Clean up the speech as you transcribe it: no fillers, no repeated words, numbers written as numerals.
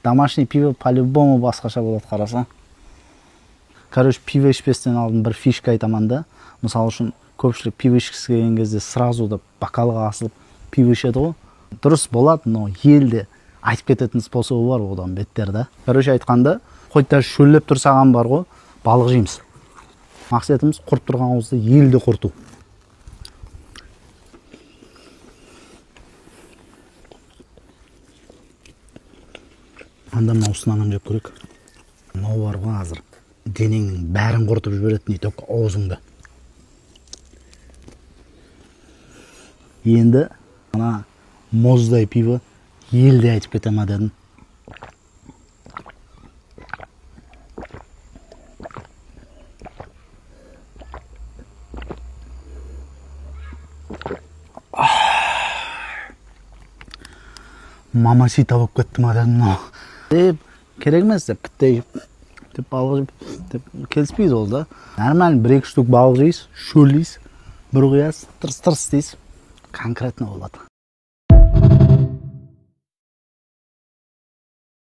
домашний пиво по-любому басқаша болады қарасаң. Короче, пиво ішпестен алдын бір фишка айтаман да. Мысалы үшін көпшілік пиво ішкісі келген кезде сразу да бокалға асылып пиво ішеді ғой. Дұрыс болады, но елде айтып кететін способы бар одан беттер да. Короче айтқанда, қойта шөллеп тұрсаған бар ғой, балық жейміз. Мақсатымыз құрт тұрған ауызды елде құрту. Анда мынау ұсынаған жеп көрек. Мынау бар ғой азыр. Денеңнің бәрін құртып жіберетін тек аузыңды. Енді ана мұздай пиво елде айтып кетема дедім. Мамасита болып кетті ма дедім. Керек емес деп бітті деп балық жеп келіспейді ол да. Нормально 1-2 штук балық жейсіз, шөлейсіз, бір құясыз, тырс-тырс дейсіз. Конкретно болады.